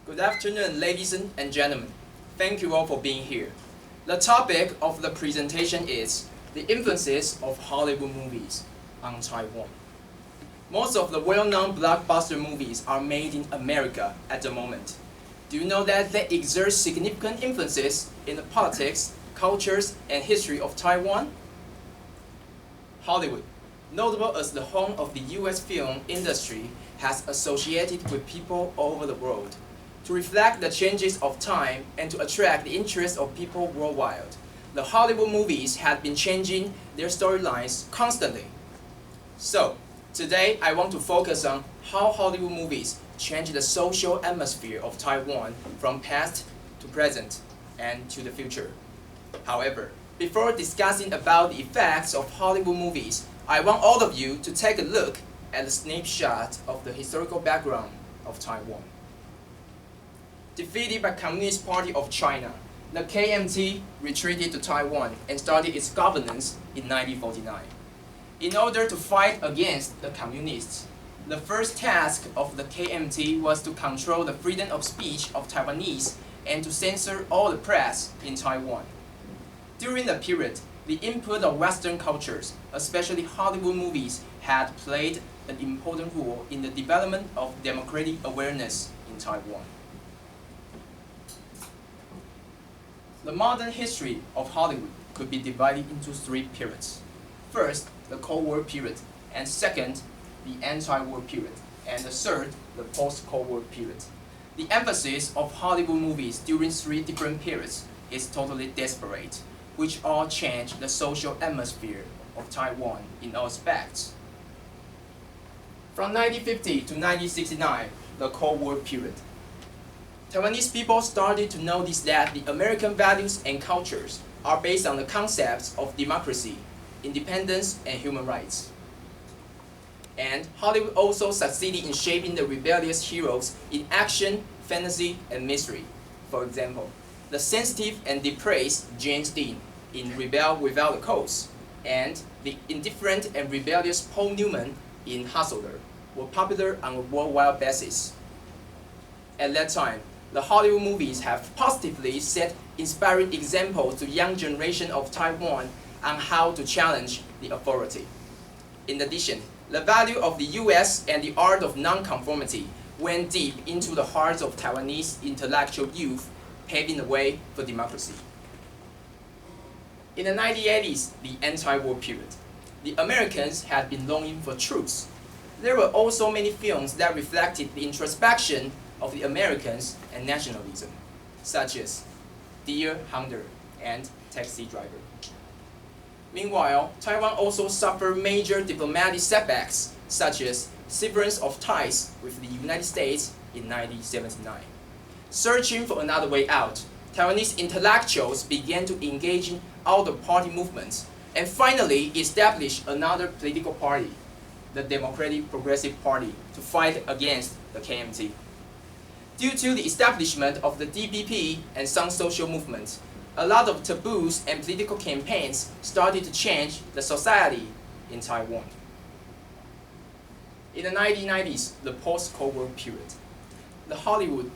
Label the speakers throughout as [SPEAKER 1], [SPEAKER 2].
[SPEAKER 1] Good afternoon, ladies and gentlemen. Thank you all for being here. The topic of the presentation is the influences of Hollywood movies on Taiwan. Most of the well-known blockbuster movies are made in America at the moment. Do you know that they exert significant influences in the politics, cultures, and history of Taiwan? Hollywood, notable as the home of the US film industry, has associated with people all over the world. To reflect the changes of time and to attract the interest of people worldwide, the Hollywood movies have been changing their storylines constantly. So, today I want to focus on how Hollywood movies change the social atmosphere of Taiwan from past to present and to the future. However, before discussing about the effects of Hollywood movies, I want all of you to take a look at a snapshot of the historical background of Taiwan. Defeated by Communist Party of China, the KMT retreated to Taiwan and started its governance in 1949. In order to fight against the communists, the first task of the KMT was to control the freedom of speech of Taiwanese and to censor all the press in Taiwan. During the period, the input of Western cultures, especially Hollywood movies, had played an important role in the development of democratic awareness in Taiwan. The modern history of Hollywood could be divided into three periods. First, the Cold War period, and second, the anti-war period, and the third, the post-Cold War period. The emphasis of Hollywood movies during three different periods is totally disparate, which all change the social atmosphere of Taiwan in all aspects. From 1950 to 1969, the Cold War period. Taiwanese people started to notice that the American values and cultures are based on the concepts of democracy, independence, and human rights. And Hollywood also succeeded in shaping the rebellious heroes in action, fantasy, and mystery. For example, the sensitive and depraved James Dean in Rebel Without a Cause, and the indifferent and rebellious Paul Newman in Hustler were popular on a worldwide basis. At that time, the Hollywood movies have positively set inspiring examples to young generation of Taiwan on how to challenge the authority. In addition, the value of the US and the art of nonconformity went deep into the hearts of Taiwanese intellectual youth, paving the way for democracy. In the 1980s, the anti-war period, the Americans had been longing for truth. There were also many films that reflected the introspection of the Americans and nationalism, such as Dear Hunter and Taxi Driver. Meanwhile, Taiwan also suffered major diplomatic setbacks, such as severance of ties with the United States in 1979. Searching for another way out, Taiwanese intellectuals began to engage in out-of-party movements and finally established another political party, the Democratic Progressive Party, to fight against the KMT. Due to the establishment of the DPP and some social movements, a lot of taboos and political campaigns started to change the society in Taiwan. In the 1990s, the post-Cold War period, the Hollywood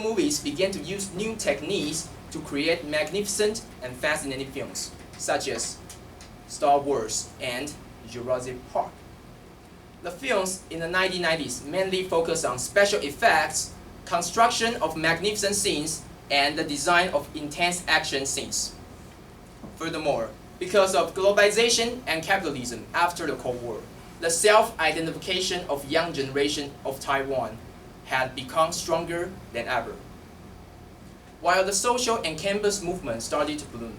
[SPEAKER 1] movies began to use new techniques to create magnificent and fascinating films, such as Star Wars and Jurassic Park. The films in the 1990s mainly focused on special effects, construction of magnificent scenes, and the design of intense action scenes. Furthermore, because of globalization and capitalism after the Cold War, the self-identification of young generation of Taiwan had become stronger than ever. While the social and campus movement started to bloom,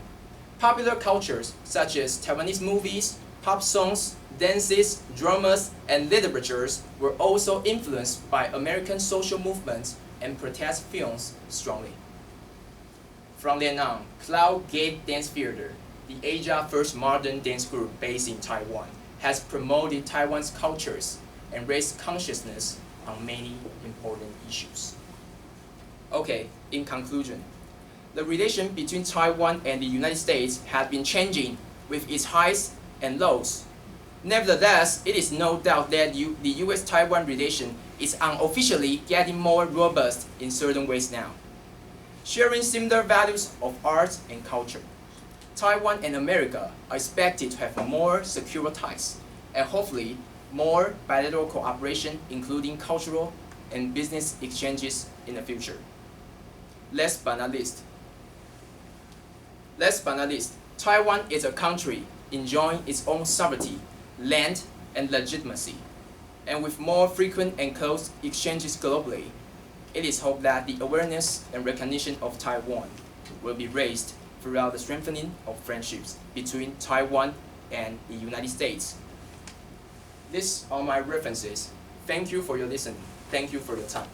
[SPEAKER 1] popular cultures such as Taiwanese movies, pop songs, dances, dramas, and literatures were also influenced by American social movements and protest films strongly. From then on, Cloud Gate Dance Theater, the Asia's first modern dance group based in Taiwan, has promoted Taiwan's cultures and raised consciousness on many important issues. Okay, in conclusion, the relation between Taiwan and the United States has been changing with its highs and lows. Nevertheless, it is no doubt that the US-Taiwan relation is unofficially getting more robust in certain ways now, sharing similar values of art and culture. Taiwan and America are expected to have more secure ties and hopefully more bilateral cooperation, including cultural and business exchanges in the future. Last but not least, Taiwan is a country enjoying its own sovereignty, land, and legitimacy. And with more frequent and close exchanges globally, it is hoped that the awareness and recognition of Taiwan will be raised throughout the strengthening of friendships between Taiwan and the United States. These are my references. Thank you for your listening. Thank you for your time.